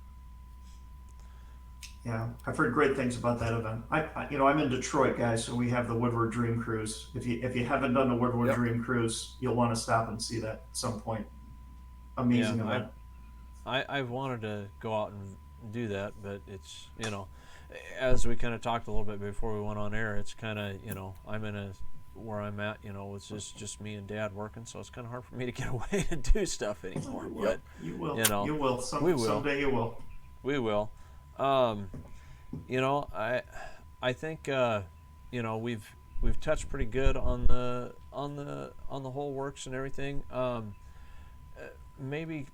[SPEAKER 3] Yeah, I've heard great things about that event. I'm in Detroit, guys, so we have the Woodward Dream Cruise. If you haven't done the Woodward
[SPEAKER 4] Yep.
[SPEAKER 3] Dream Cruise, you'll want to stop and see that at some point. Amazing
[SPEAKER 2] Yeah,
[SPEAKER 3] event.
[SPEAKER 2] I've wanted to go out and do that, but it's, as we kind of talked a little bit before we went on air, it's kind of, I'm in where I'm at, it's just me and Dad working, so it's kind of hard for me to get away to do stuff anymore. But
[SPEAKER 3] You will.
[SPEAKER 2] you know,
[SPEAKER 3] You will.
[SPEAKER 2] we will.
[SPEAKER 3] Someday you will.
[SPEAKER 2] we will. I think we've touched pretty good on the whole works and everything. Maybe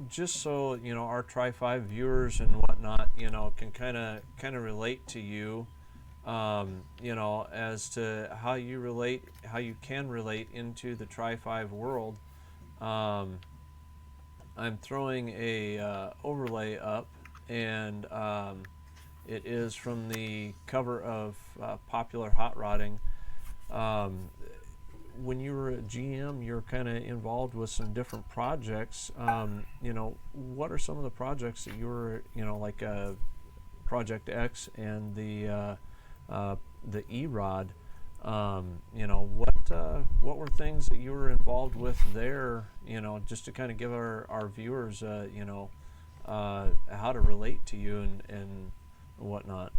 [SPEAKER 2] just so our Tri-5 viewers and whatnot can kind of relate to you, as to how you can relate into the Tri-5 world. I'm throwing a overlay up, and it is from the cover of Popular Hot Rodding. When you were at GM, you're kind of involved with some different projects. What are some of the projects that you were, like Project X and the E-Rod? What were things that you were involved with there? Just to kind of give our viewers, how to relate to you and whatnot.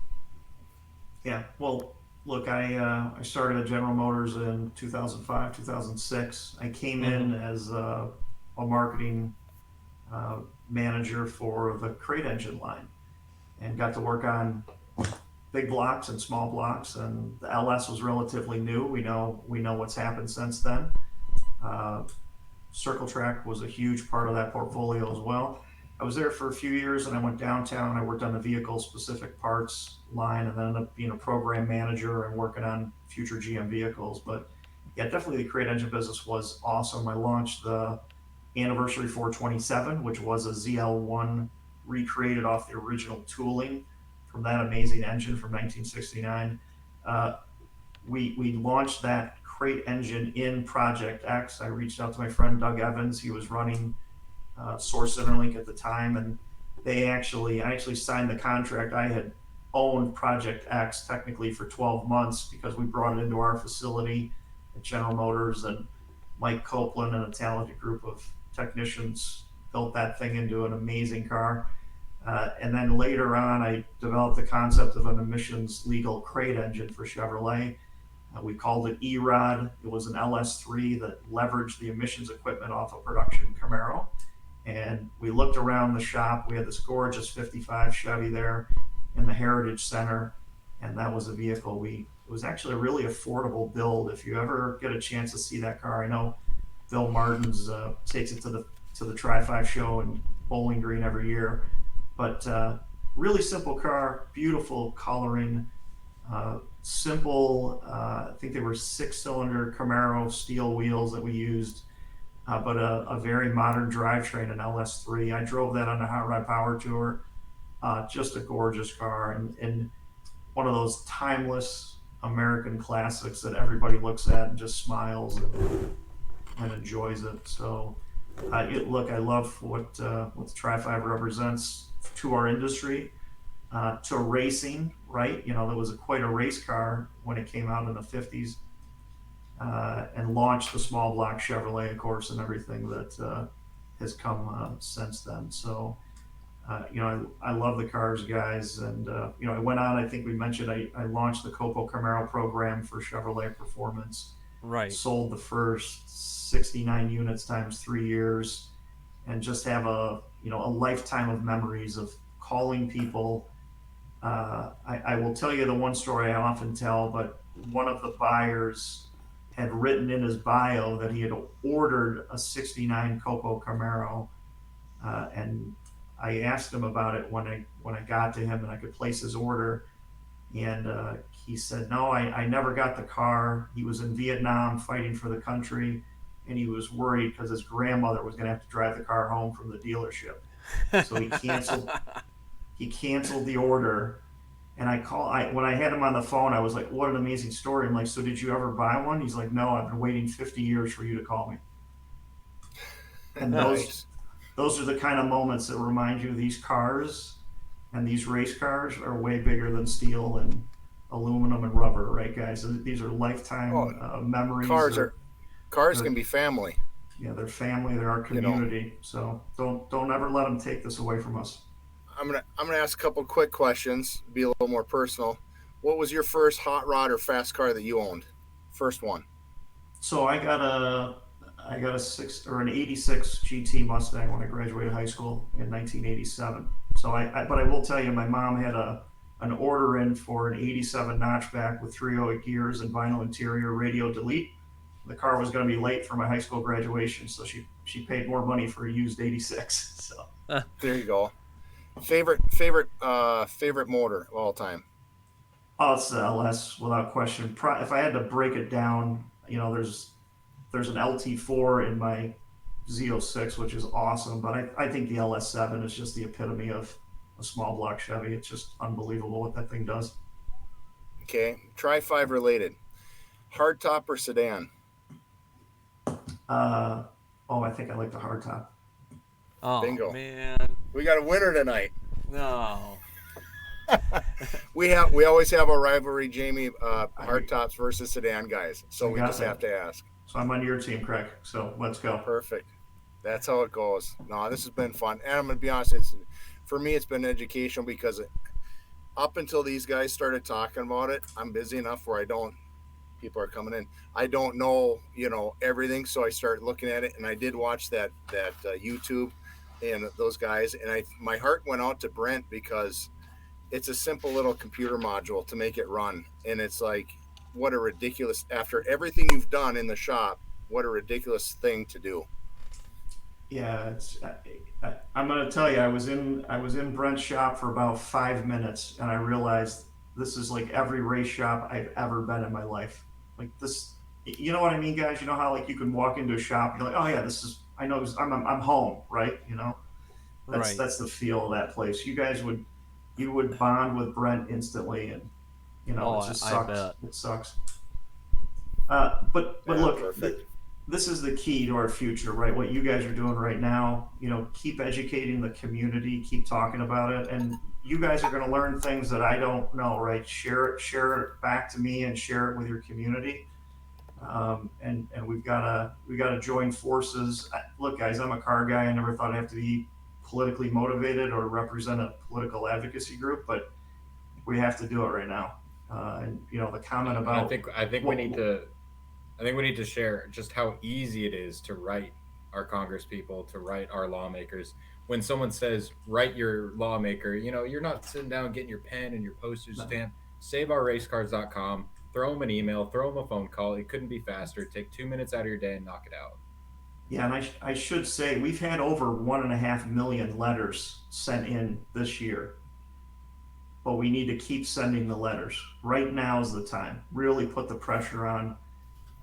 [SPEAKER 3] Yeah. Well, look, I started at General Motors in 2005, 2006. I came in as a marketing manager for the crate engine line, and got to work on big blocks and small blocks. And the LS was relatively new. We know what's happened since then. Circle Track was a huge part of that portfolio as well. I was there for a few years, and I went downtown. I worked on the vehicle-specific parts line, and then ended up being a program manager and working on future GM vehicles. But yeah, definitely the crate engine business was awesome. I launched the Anniversary 427, which was a ZL1 recreated off the original tooling from that amazing engine from 1969. We launched that crate engine in Project X. I reached out to my friend Doug Evans. He was running Source Interlink at the time, and I actually signed the contract. I had owned Project X technically for 12 months because we brought it into our facility at General Motors, and Mike Copeland and a talented group of technicians built that thing into an amazing car. And then later on, I developed the concept of an emissions legal crate engine for Chevrolet. We called it E-Rod. It was an LS3 that leveraged the emissions equipment off a production Camaro. And we looked around the shop. We had this gorgeous 55 Chevy there in the Heritage Center, and that was a vehicle. It was actually a really affordable build. If you ever get a chance to see that car, I know Bill Martins takes it to the Tri-5 show in Bowling Green every year. But really simple car, beautiful coloring, Simple, I think they were 6-cylinder Camaro steel wheels that we used, but a very modern drivetrain, an LS3. I drove that on the Hot Rod Power Tour. Just a gorgeous car, and one of those timeless American classics that everybody looks at and just smiles and enjoys it. So, look, I love what the Tri-5 represents to our industry, to racing. Right, there was quite a race car when it came out in the '50s, and launched the small block Chevrolet, of course, and everything that has come since then. So. I love the cars, guys, and I went on. I think we mentioned I launched the Copo Camaro program for Chevrolet Performance.
[SPEAKER 2] Right.
[SPEAKER 3] Sold the first 69 units times 3 years, and just have a lifetime of memories of calling people. I will tell you the one story I often tell, but one of the buyers had written in his bio that he had ordered a '69 Copo Camaro, and I asked him about it when I got to him and I could place his order, and he said, "No, I never got the car. He was in Vietnam fighting for the country, and he was worried because his grandmother was going to have to drive the car home from the dealership, so he canceled. He canceled the order." And when I had him on the phone, I was like, "What an amazing story!" I'm like, "So did you ever buy one?" He's like, "No, I've been waiting 50 years for you to call me." And
[SPEAKER 4] Nice.
[SPEAKER 3] those are the kind of moments that remind you these cars and these race cars are way bigger than steel and aluminum and rubber, right, guys? These are lifetime
[SPEAKER 4] Oh,
[SPEAKER 3] memories.
[SPEAKER 4] cars
[SPEAKER 3] They're,
[SPEAKER 4] can be family.
[SPEAKER 3] yeah, they're family, they're our community. So don't ever let them take this away from us.
[SPEAKER 4] I'm gonna ask a couple quick questions, be a little more personal. What was your first hot rod or fast car that you owned? First one.
[SPEAKER 3] So I got an '86 GT Mustang when I graduated high school in 1987. So but I will tell you, my mom had an order in for an '87 notchback with 308 gears and vinyl interior, radio delete. The car was going to be late for my high school graduation, so she paid more money for a used '86. So
[SPEAKER 4] There you go. Favorite motor of all time.
[SPEAKER 3] it's the LS without question. If I had to break it down, there's an LT4 in my Z06, which is awesome, but I think the LS7 is just the epitome of a small block Chevy. It's just unbelievable what that thing does.
[SPEAKER 4] Okay. Tri-5 related. Hardtop or sedan?
[SPEAKER 3] I think I like the hardtop.
[SPEAKER 2] Oh
[SPEAKER 4] Bingo.
[SPEAKER 2] man,
[SPEAKER 4] We got a winner tonight.
[SPEAKER 2] no.
[SPEAKER 4] We always have a rivalry, Jamie. Hardtops versus sedan guys. So we just have to ask.
[SPEAKER 3] So I'm on your team, Craig. So let's go.
[SPEAKER 4] Perfect. That's how it goes. No, this has been fun, and I'm gonna be honest. For me, it's been educational because up until these guys started talking about it, I'm busy enough where people are coming in. I don't know, everything. So I started looking at it, and I did watch that YouTube and those guys, and my heart went out to Brent because it's a simple little computer module to make it run, and it's like, what a ridiculous, after everything you've done in the shop, what a ridiculous thing to do.
[SPEAKER 3] Yeah, I'm going to tell you, I was in Brent's shop for about 5 minutes, and I realized this is like every race shop I've ever been in my life. Like this, you know what I mean, guys? You know how like you can walk into a shop and you're like, oh yeah, I know, I'm home, right?
[SPEAKER 2] Right.
[SPEAKER 3] That's the feel of that place. You would bond with Brent instantly, and it just
[SPEAKER 2] I
[SPEAKER 3] sucks.
[SPEAKER 2] bet.
[SPEAKER 3] It sucks. But
[SPEAKER 4] Yeah,
[SPEAKER 3] look,
[SPEAKER 4] perfect.
[SPEAKER 3] this is the key to our future, right? What you guys are doing right now, keep educating the community, keep talking about it, and you guys are going to learn things that I don't know, right? Share it back to me and share it with your community. And we've got to join forces. Look, guys, I'm a car guy. I never thought I'd have to be politically motivated or represent a political advocacy group, but we have to do it right now. And the comment about
[SPEAKER 5] I think we need to share just how easy it is to write our Congress people, to write our lawmakers. When someone says write your lawmaker, you're not sitting down getting your pen and your postage stamp. SaveOurRaceCars.com. Throw them an email, throw them a phone call. It couldn't be faster. Take 2 minutes out of your day and knock it out.
[SPEAKER 3] Yeah, and I should say we've had over 1.5 million letters sent in this year. but we need to keep sending the letters. Right now is the time. Really put the pressure on,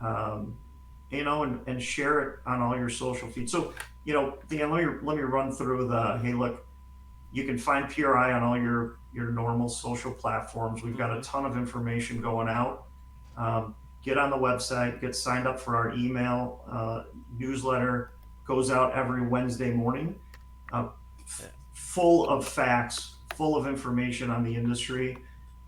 [SPEAKER 3] and share it on all your social feeds. So, Dan, let me run through hey, look, you can find PRI on all your normal social platforms. We've got a ton of information going out. Get on the website, get signed up for our email newsletter. Goes out every Wednesday morning, full of facts, full of information on the industry.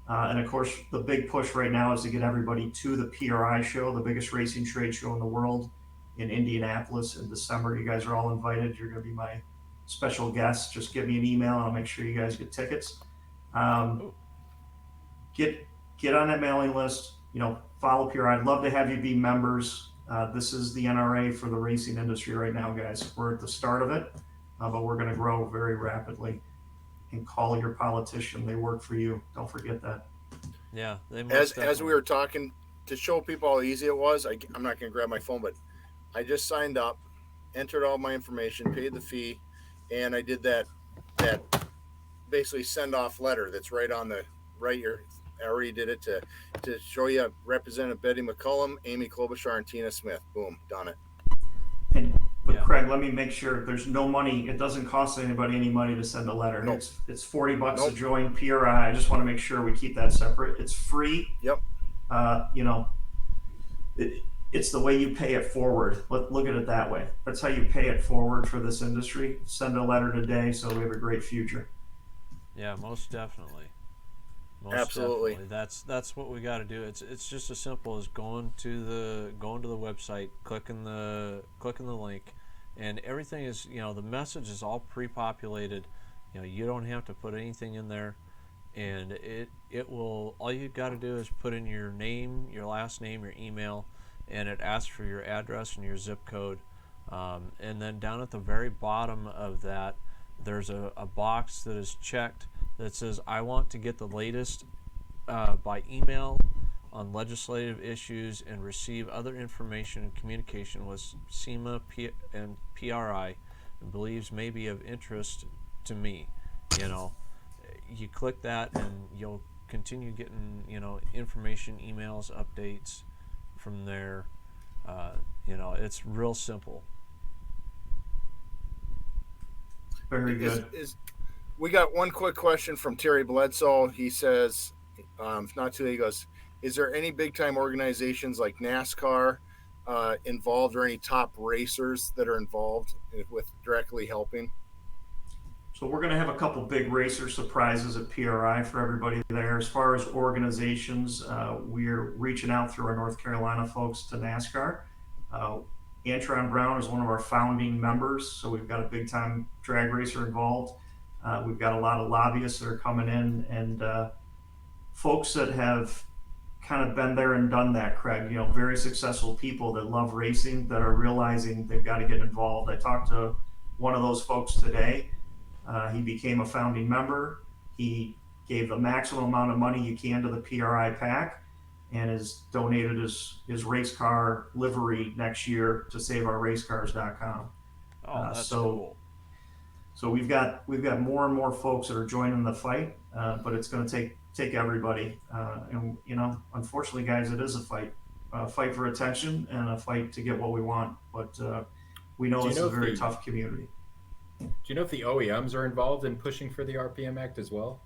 [SPEAKER 3] And of course, the big push right now is to get everybody to the PRI show, the biggest racing trade show in the world, in Indianapolis in December. You guys are all invited. You're going to be my special guests. Just give me an email and I'll make sure you guys get tickets. Get on that mailing list. Follow PRI. I'd love to have you be members. This is the NRA for the racing industry right now, guys. We're at the start of it, but we're going to grow very rapidly. And call your politician. They work for you. Don't forget that.
[SPEAKER 2] Yeah.
[SPEAKER 4] As we were talking, to show people how easy it was, I'm not going to grab my phone, but I just signed up, entered all my information, paid the fee, and I did that basically send off letter that's right on the right here. I already did it to show you Representative Betty McCullum, Amy Klobuchar, and Tina Smith. Boom, done it.
[SPEAKER 3] But Craig, let me make sure there's no money. It doesn't cost anybody any money to send a letter.
[SPEAKER 4] Nope.
[SPEAKER 3] It's $40 to join PRI. I just want to make sure we keep that separate. It's free.
[SPEAKER 4] Yep.
[SPEAKER 3] It's the way you pay it forward. Look at it that way. That's how you pay it forward for this industry. Send a letter today so we have a great future.
[SPEAKER 2] Yeah, most definitely.
[SPEAKER 4] Absolutely.
[SPEAKER 2] Definitely. That's what we got to do. It's just as simple as going to the website, clicking the link, and everything is, the message is all pre-populated. You don't have to put anything in there, and it will. All you got to do is put in your name, your last name, your email, and it asks for your address and your zip code. And then down at the very bottom of that, there's a box that is checked that says, I want to get the latest by email on legislative issues and receive other information and communication with SEMA and PRI and believes may be of interest to me. You click that and you'll continue getting, information, emails, updates from there. It's real simple.
[SPEAKER 3] Very good.
[SPEAKER 4] We got one quick question from Terry Bledsoe. He says, not too late, he goes, is there any big time organizations like NASCAR involved, or any top racers that are involved with directly helping?
[SPEAKER 3] So we're going to have a couple big racer surprises at PRI for everybody there. As far as organizations, we're reaching out through our North Carolina folks to NASCAR. Antron Brown is one of our founding members, so we've got a big time drag racer involved. We've got a lot of lobbyists that are coming in, and folks that have kind of been there and done that, Craig. Very successful people that love racing, that are realizing they've got to get involved. I talked to one of those folks today. He became a founding member. He gave the maximum amount of money you can to the PRI PAC, and has donated his race car livery next year to saveourracecars.com.
[SPEAKER 2] Oh, that's cool.
[SPEAKER 3] So we've got more and more folks that are joining the fight, but it's going to take everybody. And unfortunately, guys, it is a fight for attention and a fight to get what we want. But we know it's a very tough community.
[SPEAKER 5] Do you know if the OEMs are involved in pushing for the RPM Act as well?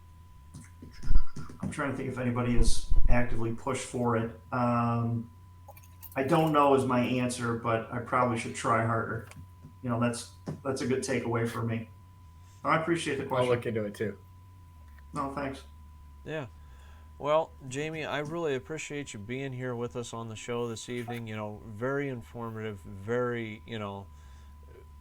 [SPEAKER 3] I'm trying to think if anybody has actively pushed for it. I don't know is my answer, but I probably should try harder. That's a good takeaway for me. I appreciate the question.
[SPEAKER 5] I'll look into it too.
[SPEAKER 3] No, thanks.
[SPEAKER 2] Yeah. Well, Jamie, I really appreciate you being here with us on the show this evening. Very informative, very,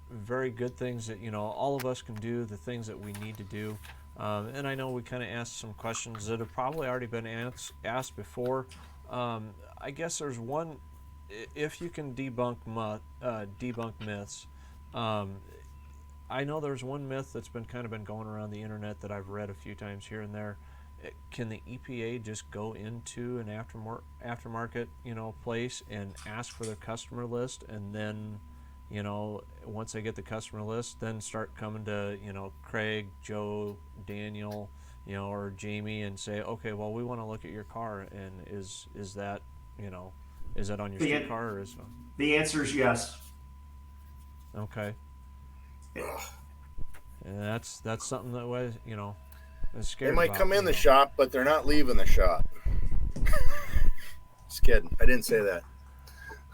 [SPEAKER 2] very good things that, all of us can do, the things that we need to do. And I know we kind of asked some questions that have probably already been asked before. I guess there's one, if you can debunk myths. I know there's one myth that's been going around the internet that I've read a few times here and there. Can the EPA just go into an aftermarket, place and ask for their customer list, and then, once they get the customer list, then start coming to, Craig, Joe, Daniel, or Jamie and say, okay, well, we want to look at your car, and is that, is that on your street car or is it?
[SPEAKER 3] The answer is yes.
[SPEAKER 2] Okay. And that's something that was, is scary.
[SPEAKER 4] They might
[SPEAKER 2] about,
[SPEAKER 4] come in the shop, but they're not leaving the shop. Just kidding. I didn't say that.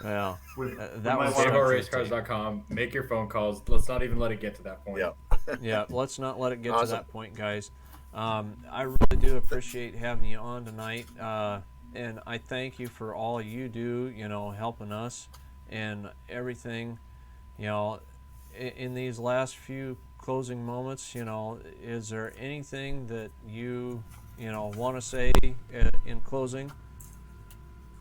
[SPEAKER 2] Yeah.
[SPEAKER 3] That was
[SPEAKER 5] SaveOurRaceCars.com. Make your phone calls. Let's not even let it get to that point.
[SPEAKER 4] Yeah.
[SPEAKER 2] Yeah, let's not let it get
[SPEAKER 4] Awesome.
[SPEAKER 2] to that point, guys. I really do appreciate having you on tonight, and I thank you for all you do, helping us and everything. In these last few closing moments, is there anything that you, want to say in closing?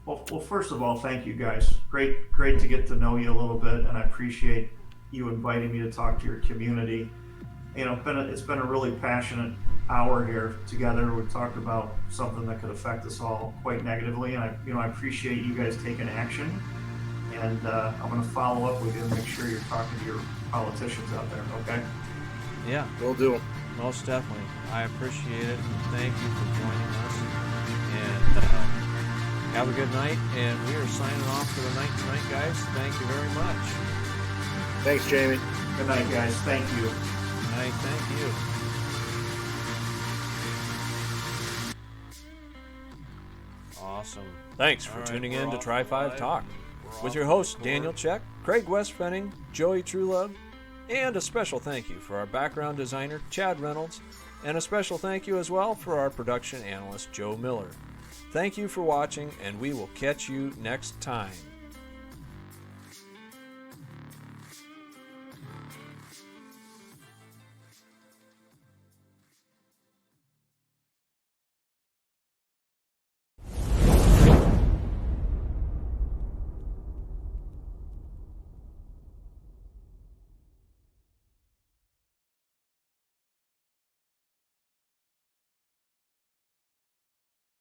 [SPEAKER 3] Well, first of all, thank you guys. Great to get to know you a little bit, and I appreciate you inviting me to talk to your community. It's been a really passionate hour here together. We've talked about something that could affect us all quite negatively, and I appreciate you guys taking action. And I'm going to follow up with you and make sure you're talking to your politicians out there. Okay?
[SPEAKER 2] Yeah,
[SPEAKER 4] Will do.
[SPEAKER 2] most definitely. I appreciate it. Thank you for joining us. And have a good night. And we are signing off for the night tonight, guys. Thank you very much.
[SPEAKER 4] Thanks, Jamie.
[SPEAKER 3] Good night, guys. Thank you.
[SPEAKER 2] Good night. Thank you. Awesome. Thanks for tuning in to Try 5 Talk with your hosts Daniel Check, Craig Westfenning, Joey Truelove, and a special thank you for our background designer Chad Reynolds, and a special thank you as well for our production analyst Joe Miller. Thank you for watching, and we will catch you next time.